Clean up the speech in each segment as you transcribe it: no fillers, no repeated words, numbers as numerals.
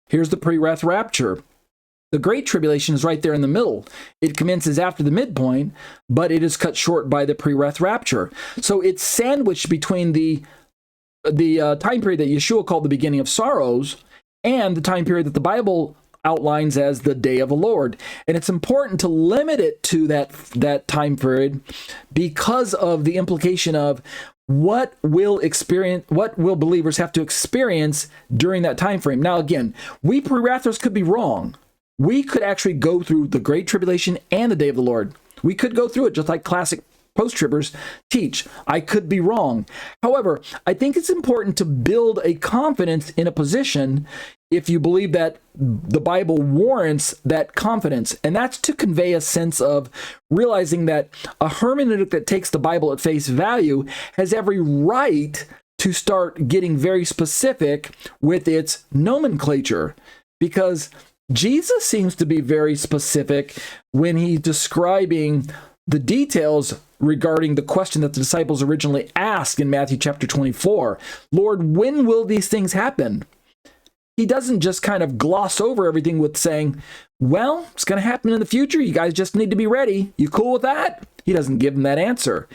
Here's the pre-wrath rapture. The Great Tribulation is right there in the middle. It commences after the midpoint, but it is cut short by the pre-wrath rapture. So it's sandwiched between the time period that Yeshua called the beginning of sorrows and the time period that the Bible outlines as the day of the Lord. And it's important to limit it to that time period because of the implication of what will believers have to experience during that time frame. Now, again, we pre-wrathers could be wrong. We could actually go through the Great Tribulation and the Day of the Lord. We could go through it just like classic post-tribbers teach. I could be wrong. However, I think it's important to build a confidence in a position if you believe that the Bible warrants that confidence. And that's to convey a sense of realizing that a hermeneutic that takes the Bible at face value has every right to start getting very specific with its nomenclature. Because Jesus seems to be very specific when he's describing the details regarding the question that the disciples originally asked in Matthew chapter 24. Lord, when will these things happen? He doesn't just kind of gloss over everything with saying, well, it's going to happen in the future. You guys just need to be ready. You cool with that? He doesn't give them that answer.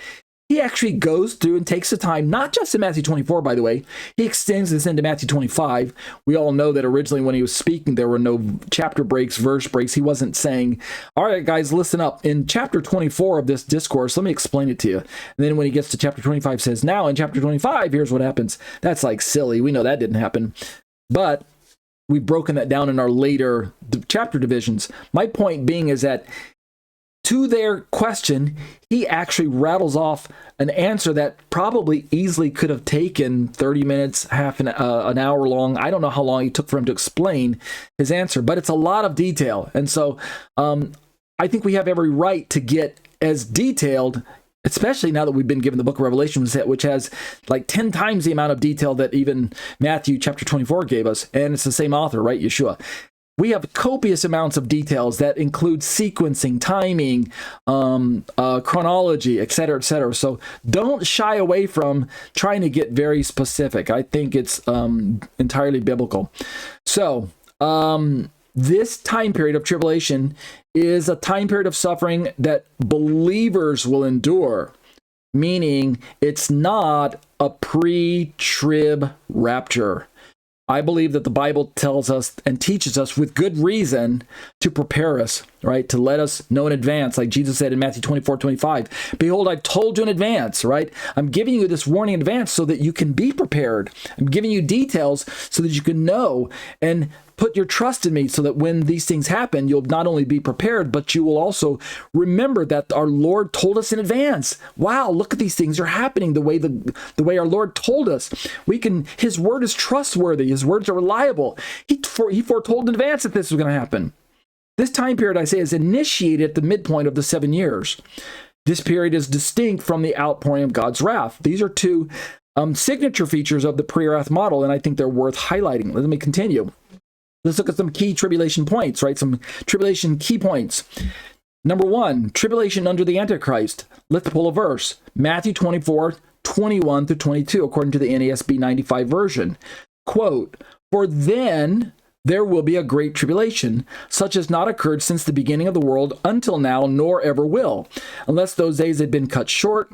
He actually goes through and takes the time, not just in Matthew 24, by the way. He extends this into Matthew 25. We all know that originally when he was speaking, there were no chapter breaks, verse breaks. He wasn't saying, all right, guys, listen up. In chapter 24 of this discourse, let me explain it to you. And then when he gets to chapter 25, says, now in chapter 25, here's what happens. That's like silly. We know that didn't happen. But we've broken that down in our later chapter divisions. My point being is that to their question, he actually rattles off an answer that probably easily could have taken 30 minutes, half an hour long. I don't know how long it took for him to explain his answer, but it's a lot of detail. And so I think we have every right to get as detailed, especially now that we've been given the book of Revelation, which has like 10 times the amount of detail that even Matthew chapter 24 gave us. And it's the same author, right? Yeshua. We have copious amounts of details that include sequencing, timing, chronology, etc., etc. So don't shy away from trying to get very specific. I think it's entirely biblical. So this time period of tribulation is a time period of suffering that believers will endure, meaning it's not a pre-trib rapture. I believe that the Bible tells us and teaches us with good reason to prepare us, right? To let us know in advance, like Jesus said in Matthew 24:25, behold, I've told you in advance, right? I'm giving you this warning in advance so that you can be prepared. I'm giving you details so that you can know and put your trust in me so that when these things happen, you'll not only be prepared, but you will also remember that our Lord told us in advance. Wow, look at these things are happening the way our Lord told us. His word is trustworthy. His words are reliable. He foretold in advance that this was going to happen. This time period, I say, is initiated at the midpoint of the 7 years. This period is distinct from the outpouring of God's wrath. These are two signature features of the Prewrath model, and I think they're worth highlighting. Let me continue. Let's look at some key tribulation points, right? Some tribulation key points. Number 1, tribulation under the Antichrist. Let's pull a verse. Matthew 24:21-22, according to the NASB 95 version. Quote, for then there will be a great tribulation, such as not occurred since the beginning of the world until now, nor ever will. Unless those days had been cut short,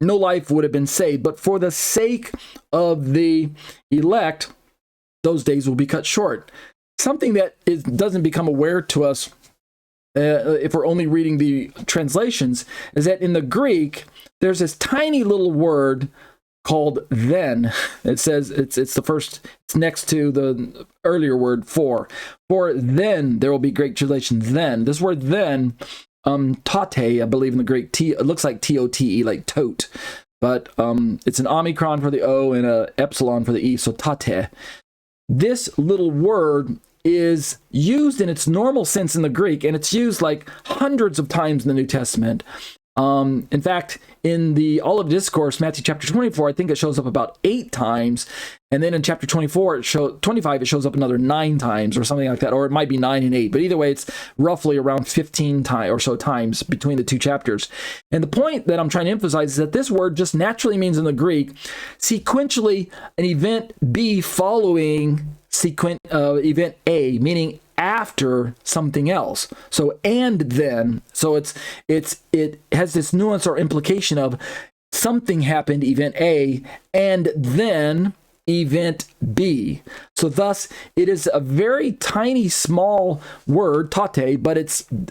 no life would have been saved. But for the sake of the elect, those days will be cut short. Something that doesn't become aware to us if we're only reading the translations is that in the Greek, there's this tiny little word called then. It says it's next to the earlier word for. For then there will be great tribulation. Then this word then, tate, I believe in the Greek, it looks like tote, like tote, but it's an omicron for the O and a epsilon for the E, so tate. This little word is used in its normal sense in the Greek, and it's used like hundreds of times in the New Testament. In fact, in the Olivet Discourse, Matthew chapter 24, I think it shows up about 8 times. And then in chapter 25, it shows up another 9 times or something like that. Or it might be 9 and 8. But either way, it's roughly around 15 or so times between the 2 chapters. And the point that I'm trying to emphasize is that this word just naturally means in the Greek, sequentially, an event B following event A, meaning after something else. So and then, so it has this nuance or implication of something happened, event A, and then event B. So thus, it is a very tiny, small word, tate, but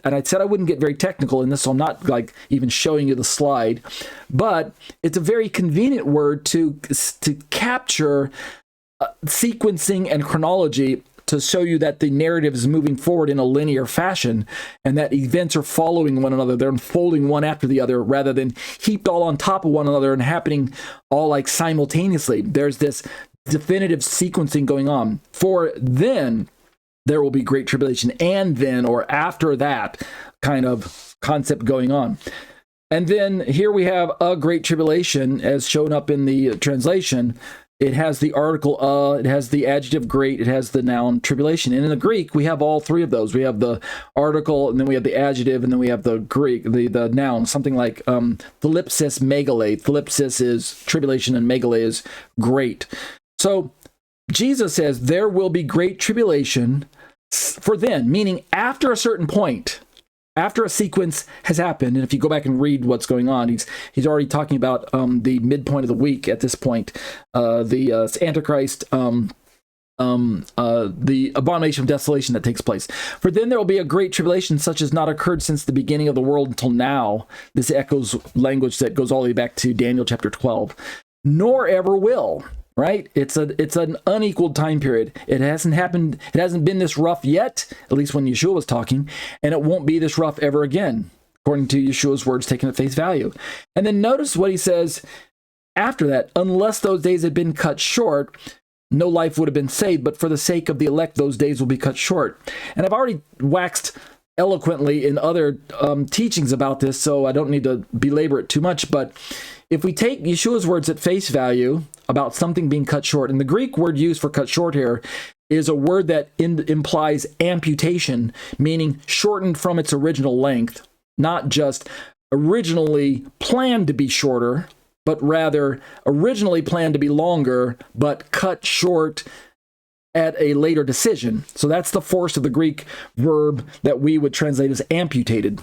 and I said I wouldn't get very technical in this, so I'm not like even showing you the slide, but it's a very convenient word to capture sequencing and chronology, to show you that the narrative is moving forward in a linear fashion and that events are following one another. They're unfolding one after the other rather than heaped all on top of one another and happening all like simultaneously. There's this definitive sequencing going on. For then there will be great tribulation, and then, or after that kind of concept going on. And then here we have a great tribulation as shown up in the translation. It has the article, it has the adjective great, it has the noun tribulation. And in the Greek, we have all three of those. We have the article, and then we have the adjective, and then we have the Greek, the noun, something like thlipsis megale. Thlipsis is tribulation, and megale is great. So Jesus says there will be great tribulation for then, meaning after a certain point, after a sequence has happened. And if you go back and read what's going on, he's already talking about the midpoint of the week at this point, the Antichrist, the abomination of desolation that takes place. For then there will be a great tribulation such as not occurred since the beginning of the world until now. This echoes language that goes all the way back to Daniel chapter 12. Nor ever will. Right? It's an unequaled time period. It hasn't happened. It hasn't been this rough yet, at least when Yeshua was talking, and it won't be this rough ever again, according to Yeshua's words taken at face value. And then notice what he says after that. Unless those days had been cut short, no life would have been saved, but for the sake of the elect, those days will be cut short. And I've already waxed eloquently in other teachings about this, so I don't need to belabor it too much, but if we take Yeshua's words at face value about something being cut short, and the Greek word used for cut short here is a word that implies amputation, meaning shortened from its original length, not just originally planned to be shorter, but rather originally planned to be longer, but cut short at a later decision. So that's the force of the Greek verb that we would translate as amputated.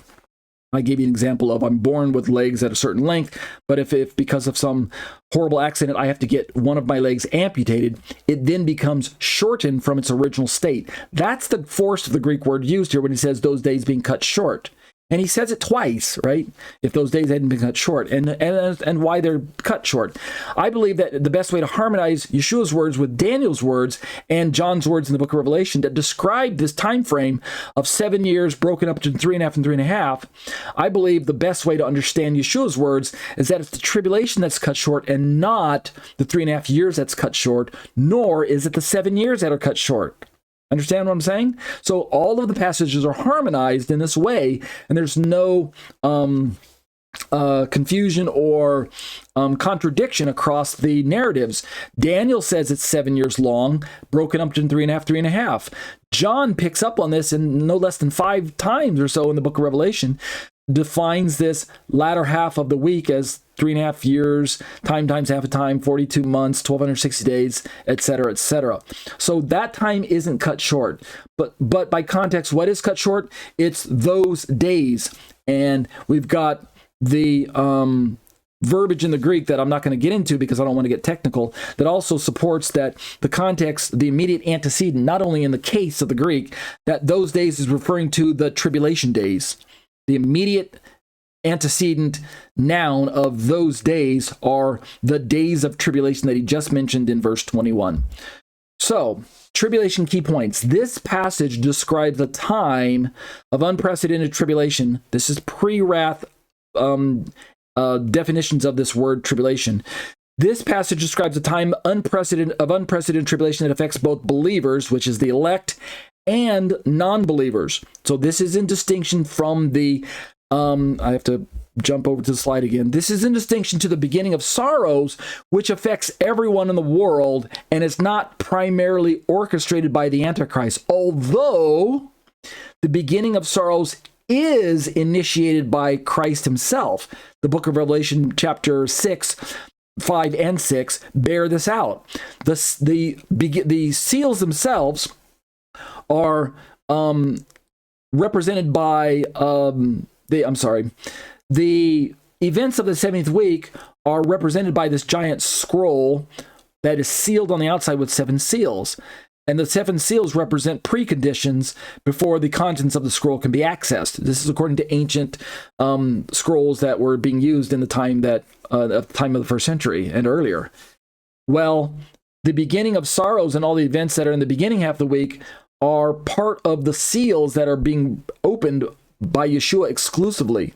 I gave you an example of I'm born with legs at a certain length, but if because of some horrible accident I have to get one of my legs amputated, it then becomes shortened from its original state. That's the force of the Greek word used here when he says those days being cut short. And he says it twice, right? If those days hadn't been cut short, and why they're cut short. I believe that the best way to harmonize Yeshua's words with Daniel's words and John's words in the book of Revelation that describe this time frame of 7 years broken up into 3.5 and 3.5, I believe the best way to understand Yeshua's words is that it's the tribulation that's cut short and not the 3.5 years that's cut short, nor is it the 7 years that are cut short. Understand what I'm saying? So all of the passages are harmonized in this way, and there's no confusion or contradiction across the narratives. Daniel says it's 7 years long, broken up into 3.5, 3.5. John picks up on this in no less than 5 times or so in the book of Revelation, defines this latter half of the week as 3.5 years, time times half a time, 42 months, 1,260 days, etc., etc. So that time isn't cut short. But by context, what is cut short? It's those days. And we've got the verbiage in the Greek that I'm not going to get into because I don't want to get technical, that also supports that the context, the immediate antecedent, not only in the case of the Greek, that those days is referring to the tribulation days. The immediate antecedent noun of those days are the days of tribulation that he just mentioned in verse 21. So, tribulation key points. This passage describes a time of unprecedented tribulation. This is pre-wrath definitions of this word tribulation. This passage describes a time of unprecedented tribulation that affects both believers, which is the elect, and non-believers. So this is in distinction from the I have to jump over to the slide again. This is in distinction to the beginning of sorrows, which affects everyone in the world and is not primarily orchestrated by the Antichrist. Although the beginning of sorrows is initiated by Christ himself. The book of Revelation, chapter 6, 5 and 6 bear this out. The seals themselves are represented by the events of the 70th week are represented by this giant scroll that is sealed on the outside with 7 seals. And the 7 seals represent preconditions before the contents of the scroll can be accessed. This is according to ancient scrolls that were being used in the time of the first century and earlier. Well, the beginning of sorrows and all the events that are in the beginning half of the week are part of the seals that are being opened by Yeshua exclusively.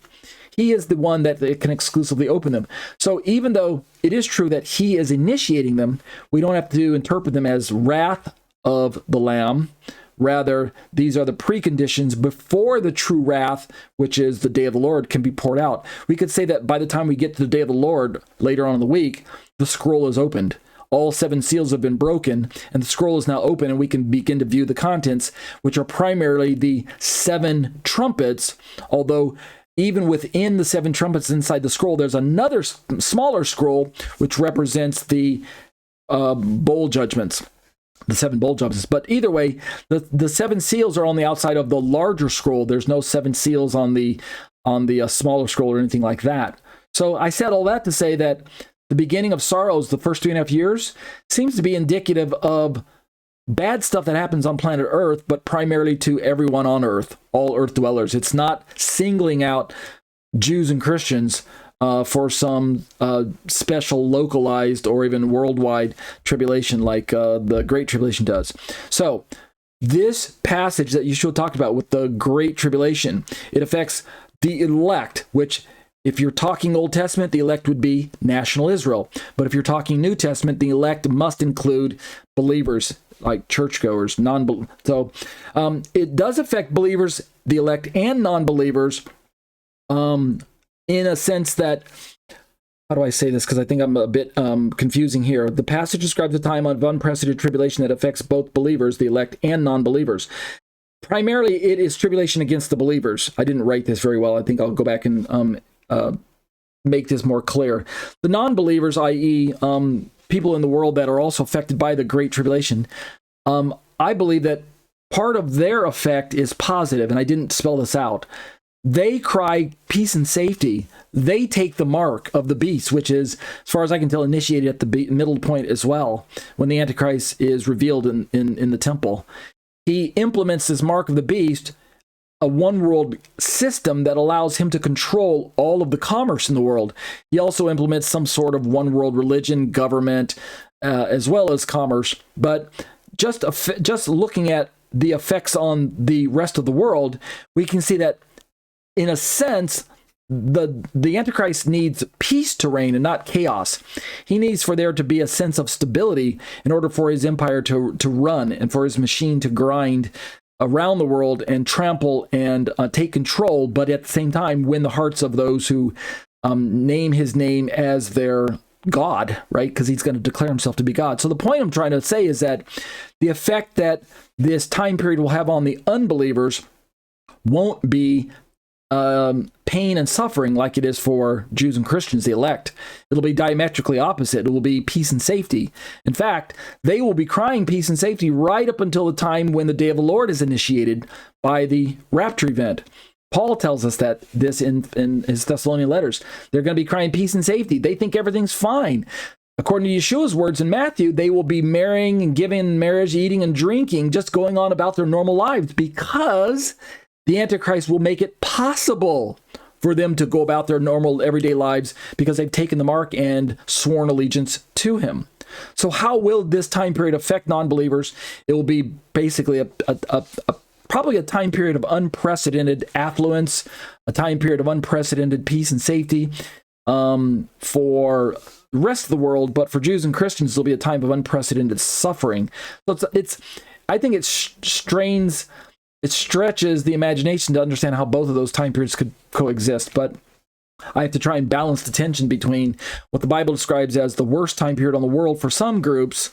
He is the one that can exclusively open them. So even though it is true that he is initiating them, we don't have to interpret them as wrath of the Lamb. Rather, these are the preconditions before the true wrath, which is the day of the Lord, can be poured out. We could say that by the time we get to the day of the Lord later on in the week, the scroll is opened. All 7 seals have been broken, and the scroll is now open, and we can begin to view the contents, which are primarily the 7 trumpets, although even within the 7 trumpets inside the scroll, there's another smaller scroll, which represents the bowl judgments. The 7 bowl judgments. But either way, the 7 seals are on the outside of the larger scroll. There's no 7 seals on the smaller scroll or anything like that. So I said all that to say that the beginning of sorrows, the first 3.5 years, seems to be indicative of bad stuff that happens on planet Earth, but primarily to everyone on Earth, all Earth dwellers. It's not singling out Jews and Christians for some special localized or even worldwide tribulation like the Great Tribulation does. So this passage that Yeshua talked about with the Great Tribulation, it affects the elect, which if you're talking Old Testament, the elect would be national Israel. But if you're talking New Testament, the elect must include believers like churchgoers, so it does affect believers, the elect, and non-believers in a sense that, how do I say this? Because I think I'm a bit confusing here. The passage describes a time of unprecedented tribulation that affects both believers, the elect, and non-believers. Primarily, it is tribulation against the believers. I didn't write this very well. I think I'll go back and make this more clear. The non-believers, i.e., people in the world that are also affected by the Great Tribulation, I believe that part of their effect is positive, and I didn't spell this out. They cry peace and safety. They take the mark of the beast, which is, as far as I can tell, initiated at the middle point as well, when the Antichrist is revealed in the temple. He implements this mark of the beast, a one-world system that allows him to control all of the commerce in the world. He also implements some sort of one-world religion, government, as well as commerce. But just looking at the effects on the rest of the world, we can see that, in a sense, the Antichrist needs peace to reign and not chaos. He needs for there to be a sense of stability in order for his empire to run and for his machine to grind around the world and trample and take control, but at the same time win the hearts of those who name his name as their God, right? Because he's going to declare himself to be God. So the point I'm trying to say is that the effect that this time period will have on the unbelievers won't be pain and suffering like it is for Jews and Christians, the elect. It'll be diametrically opposite. It will be peace and safety. In fact, they will be crying peace and safety right up until the time when the day of the Lord is initiated by the rapture event. Paul tells us that this in his Thessalonian letters. They're going to be crying peace and safety. They think everything's fine. According to Yeshua's words in Matthew, they will be marrying and giving in marriage, eating and drinking, just going on about their normal lives, because the Antichrist will make it possible for them to go about their normal everyday lives because they've taken the mark and sworn allegiance to him. So how will this time period affect non-believers? It will be basically probably a time period of unprecedented affluence, a time period of unprecedented peace and safety for the rest of the world, but for Jews and Christians, it'll be a time of unprecedented suffering. So I think it stretches the imagination to understand how both of those time periods could coexist, but I have to try and balance the tension between what the Bible describes as the worst time period on the world for some groups,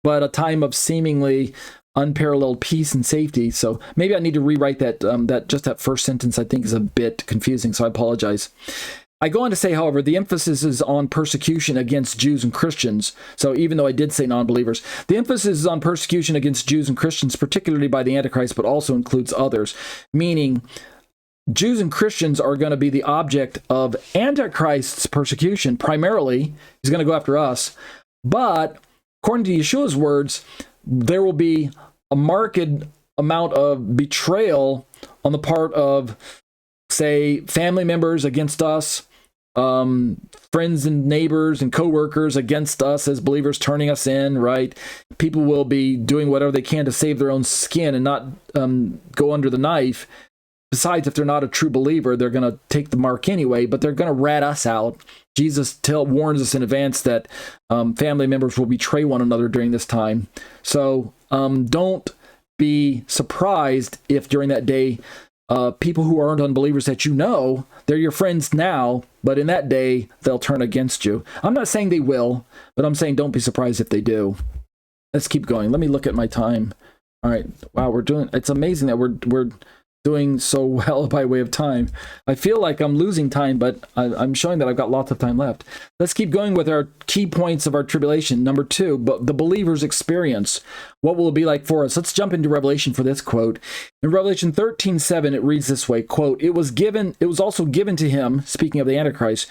but a time of seemingly unparalleled peace and safety. So maybe I need to rewrite that. That first sentence I think is a bit confusing, so I apologize. I go on to say, however, the emphasis is on persecution against Jews and Christians. So even though I did say non-believers, the emphasis is on persecution against Jews and Christians, particularly by the Antichrist, but also includes others, meaning Jews and Christians are going to be the object of Antichrist's persecution. Primarily, he's going to go after us. But according to Yeshua's words, there will be a marked amount of betrayal on the part of, say, family members against us, friends and neighbors and co-workers against us as believers, turning us in, right? People will be doing whatever they can to save their own skin and not go under the knife. Besides, if they're not a true believer, they're going to take the mark anyway, but they're going to rat us out. Jesus warns us in advance that family members will betray one another during this time. So don't be surprised if during that day, people who aren't unbelievers that you know, they're your friends now, but in that day, they'll turn against you. I'm not saying they will, but I'm saying don't be surprised if they do. Let's keep going. Let me look at my time. All right. Wow, it's amazing that we're doing so well by way of time. I feel like I'm losing time, but I'm showing that I've got lots of time left. Let's keep going with our key points of our tribulation. Number 2, but the believer's experience. What will it be like for us? Let's jump into Revelation for this quote. In Revelation 13:7, it reads this way, quote, It was also given to him, speaking of the Antichrist,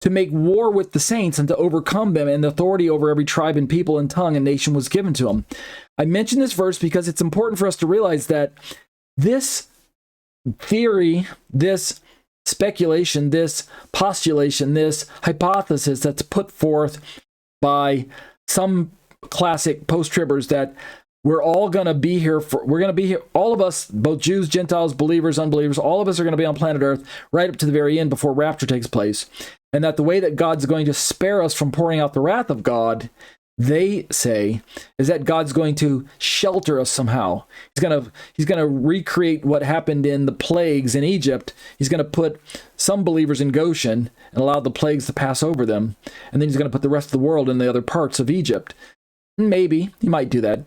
to make war with the saints and to overcome them, and the authority over every tribe and people and tongue and nation was given to him. I mention this verse because it's important for us to realize that this theory, this speculation, this postulation, this hypothesis that's put forth by some classic post-tribbers that we're all going to be here all of us, both Jews, Gentiles, believers, unbelievers, all of us are going to be on planet Earth right up to the very end before rapture takes place. And that the way that God's going to spare us from pouring out the wrath of God, they say, is that God's going to shelter us somehow. He's going to recreate what happened in the plagues in Egypt. He's going to put some believers in Goshen and allow the plagues to pass over them. And then he's going to put the rest of the world in the other parts of Egypt. Maybe he might do that.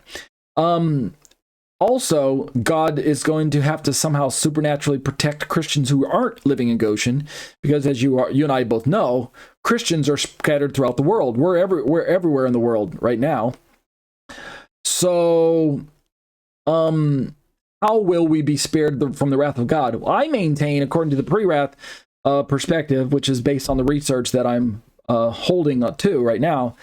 Also, God is going to have to somehow supernaturally protect Christians who aren't living in Goshen, because as you and I both know, Christians are scattered throughout the world. We're everywhere in the world right now. So, how will we be spared from the wrath of God? Well, I maintain, according to the Prewrath perspective, which is based on the research that I'm holding to right now,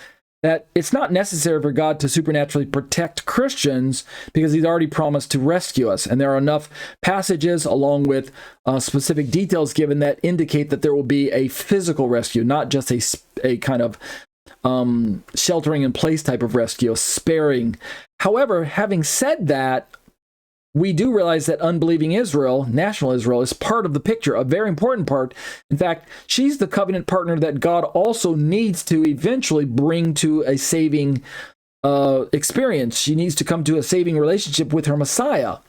that it's not necessary for God to supernaturally protect Christians because he's already promised to rescue us. And there are enough passages along with specific details given that indicate that there will be a physical rescue, not just a kind of sheltering in place type of rescue, a sparing. However, having said that, we do realize that unbelieving Israel, national Israel, is part of the picture, a very important part. In fact, she's the covenant partner that God also needs to eventually bring to a saving experience. She needs to come to a saving relationship with her Messiah.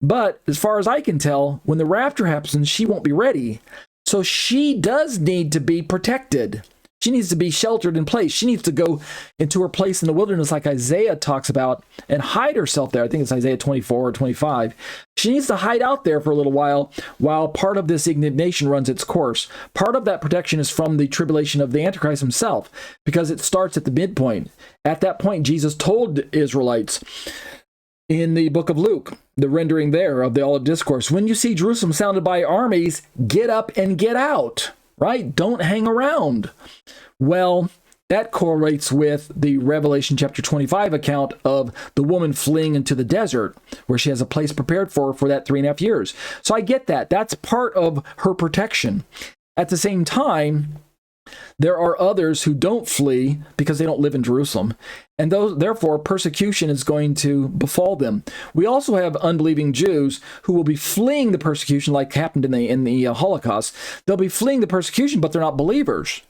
But as far as I can tell, when the rapture happens, she won't be ready. So she does need to be protected. She needs to be sheltered in place. She needs to go into her place in the wilderness like Isaiah talks about and hide herself there. I think it's Isaiah 24 or 25. She needs to hide out there for a little while part of this indignation runs its course. Part of that protection is from the tribulation of the Antichrist himself, because it starts at the midpoint. At that point, Jesus told the Israelites in the book of Luke, the rendering there of the Olivet Discourse, when you see Jerusalem surrounded by armies, get up and get out. Right? Don't hang around. Well, that correlates with the Revelation chapter 25 account of the woman fleeing into the desert, where she has a place prepared for her for that 3.5 years. So I get that. That's part of her protection. At the same time, there are others who don't flee because they don't live in Jerusalem, and therefore persecution is going to befall them. We also have unbelieving Jews who will be fleeing the persecution, like happened in the Holocaust. They'll be fleeing the persecution, but they're not believers.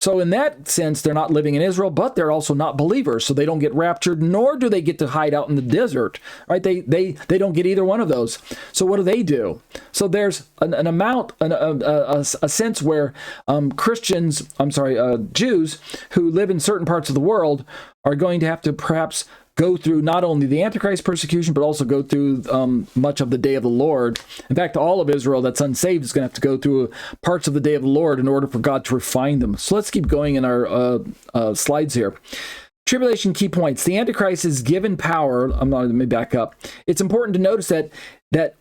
So in that sense, they're not living in Israel, but they're also not believers. So they don't get raptured, nor do they get to hide out in the desert. Right? They don't get either one of those. So what do? So there's a sense where Jews who live in certain parts of the world are going to have to perhaps go through not only the Antichrist persecution, but also go through much of the day of the Lord. In fact, all of Israel that's unsaved is going to have to go through parts of the day of the Lord in order for God to refine them. So let's keep going in our slides here. Tribulation key points. The Antichrist is given power. Let me back up. It's important to notice that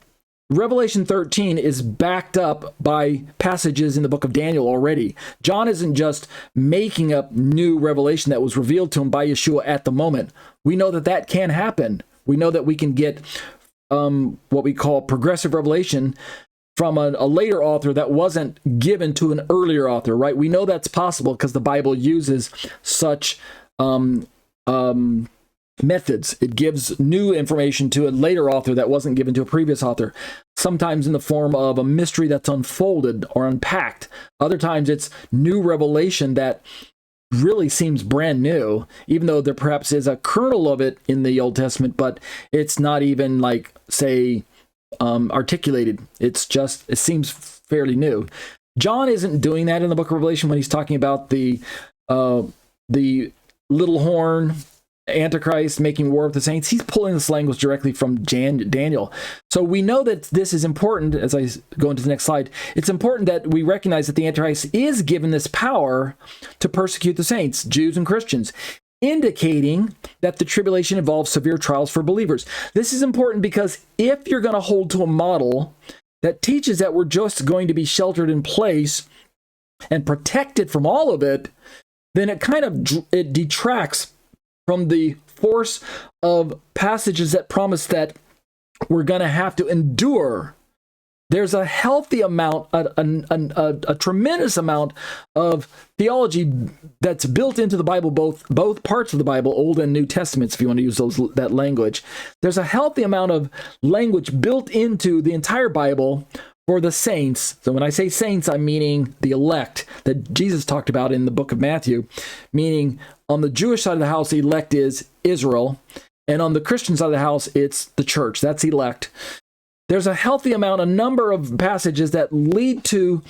Revelation 13 is backed up by passages in the book of Daniel already. John isn't just making up new revelation that was revealed to him by Yeshua at the moment. We know that can happen. We know that we can get what we call progressive revelation from a later author that wasn't given to an earlier author, right? We know that's possible because the Bible uses such methods. It gives new information to a later author that wasn't given to a previous author, sometimes in the form of a mystery that's unfolded or unpacked. Other times it's new revelation that really seems brand new, even though there perhaps is a kernel of it in the Old Testament, but it's not even like, say, articulated. It seems fairly new. John isn't doing that in the book of Revelation when he's talking about the little horn Antichrist making war with the saints. He's pulling this language directly from Daniel. So we know that this is important. As I go into the next slide, it's important that we recognize that the Antichrist is given this power to persecute the saints, Jews and Christians, indicating that the tribulation involves severe trials for believers. This is important because if you're going to hold to a model that teaches that we're just going to be sheltered in place and protected from all of it, then it detracts from the force of passages that promise that we're going to have to endure. There's a healthy amount, a tremendous amount of theology that's built into the Bible, both parts of the Bible, Old and New Testaments, if you want to use that language. There's a healthy amount of language built into the entire Bible for the saints. So when I say saints, I'm meaning the elect that Jesus talked about in the book of Matthew, meaning on the Jewish side of the house, the elect is Israel, and on the Christian side of the house, it's the church. That's elect. There's a healthy amount, a number of passages that lead to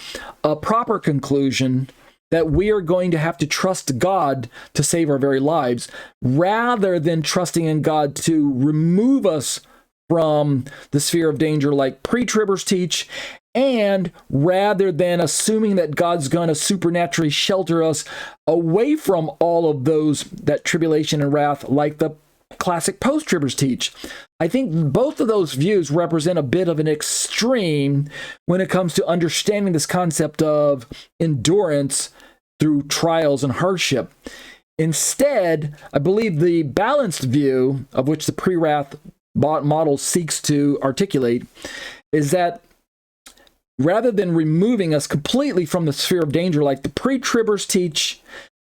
a proper conclusion that we are going to have to trust God to save our very lives, rather than trusting in God to remove us from the sphere of danger like pre-tribbers teach, and rather than assuming that God's going to supernaturally shelter us away from all of those, that tribulation and wrath, like the classic post-tribbers teach. I think both of those views represent a bit of an extreme when it comes to understanding this concept of endurance through trials and hardship. Instead, I believe the balanced view, of which the Prewrath model seeks to articulate, is that rather than removing us completely from the sphere of danger like the pre-tribbers teach,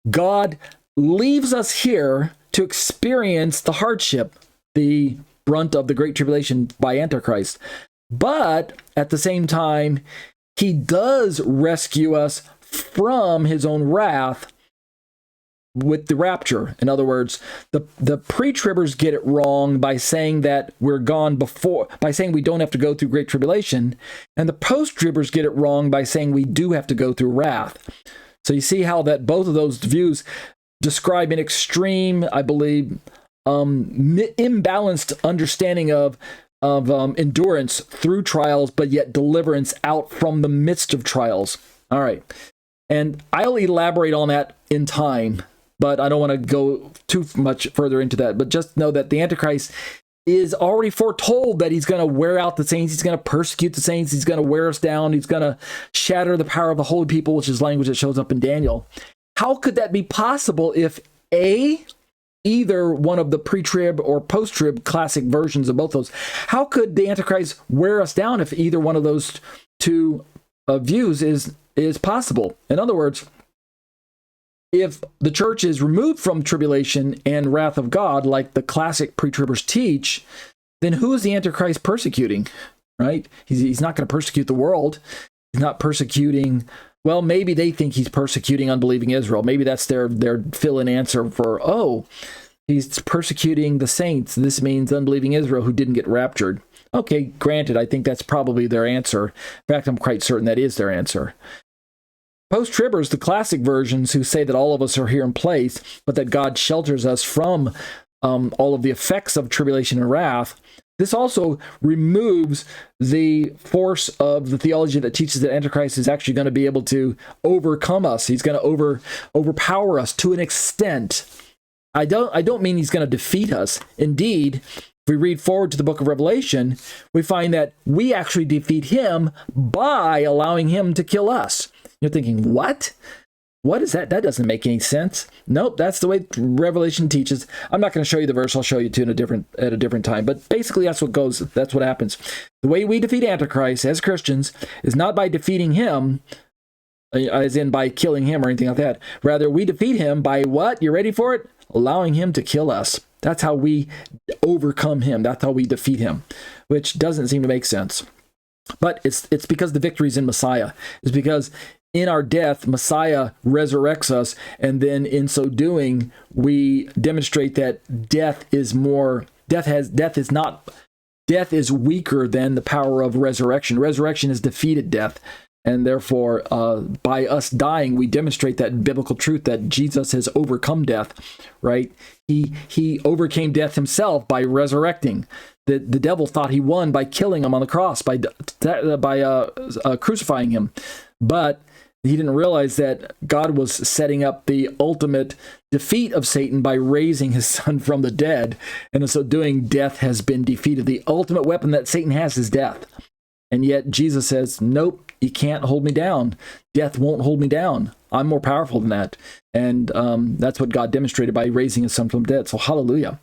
God leaves us here to experience the hardship, the brunt of the Great Tribulation by Antichrist. But at the same time, he does rescue us from his own wrath with the rapture. In other words, the pre-tribbers get it wrong by saying that we're gone before, by saying we don't have to go through Great Tribulation, and the post-tribbers get it wrong by saying we do have to go through wrath. So you see how that both of those views describe an extreme, I believe, imbalanced understanding of endurance through trials, but yet deliverance out from the midst of trials. All right. And I'll elaborate on that in time, but I don't want to go too much further into that. But just know that the Antichrist is already foretold that he's going to wear out the saints. He's going to persecute the saints. He's going to wear us down. He's going to shatter the power of the holy people, which is language that shows up in Daniel. How could that be possible if either one of the pre-trib or post-trib classic versions of both those, how could the Antichrist wear us down if either one of those two views is possible? In other words, if the church is removed from tribulation and wrath of God, like the classic pre-tribbers teach, then who is the Antichrist persecuting, right? He's not going to persecute the world. He's not persecuting, well, maybe they think he's persecuting unbelieving Israel. Maybe that's their fill-in answer for, oh, he's persecuting the saints. This means unbelieving Israel who didn't get raptured. Okay, granted, I think that's probably their answer. In fact, I'm quite certain that is their answer. Post-tribbers, the classic versions who say that all of us are here in place, but that God shelters us from all of the effects of tribulation and wrath, this also removes the force of the theology that teaches that Antichrist is actually going to be able to overcome us. He's going to overpower us to an extent. I don't mean he's going to defeat us. Indeed, if we read forward to the book of Revelation, we find that we actually defeat him by allowing him to kill us. You're thinking, what? What is that? That doesn't make any sense. Nope, that's the way Revelation teaches. I'm not going to show you the verse. I'll show you at a different time. But basically, that's what happens. The way we defeat Antichrist as Christians is not by defeating him, as in by killing him or anything like that. Rather, we defeat him by what? You ready for it? Allowing him to kill us. That's how we overcome him. That's how we defeat him, which doesn't seem to make sense. But it's because the victory is in Messiah. It's because in our death, Messiah resurrects us, and then in so doing, we demonstrate that death is weaker than the power of resurrection. Resurrection has defeated death, and therefore, by us dying, we demonstrate that biblical truth that Jesus has overcome death. Right? He overcame death himself by resurrecting. The devil thought he won by killing him on the cross, by crucifying him, but he didn't realize that God was setting up the ultimate defeat of Satan by raising his son from the dead. And in so doing, death has been defeated. The ultimate weapon that Satan has is death. And yet Jesus says, nope, you can't hold me down. Death won't hold me down. I'm more powerful than that. And that's what God demonstrated by raising his son from the dead. So hallelujah.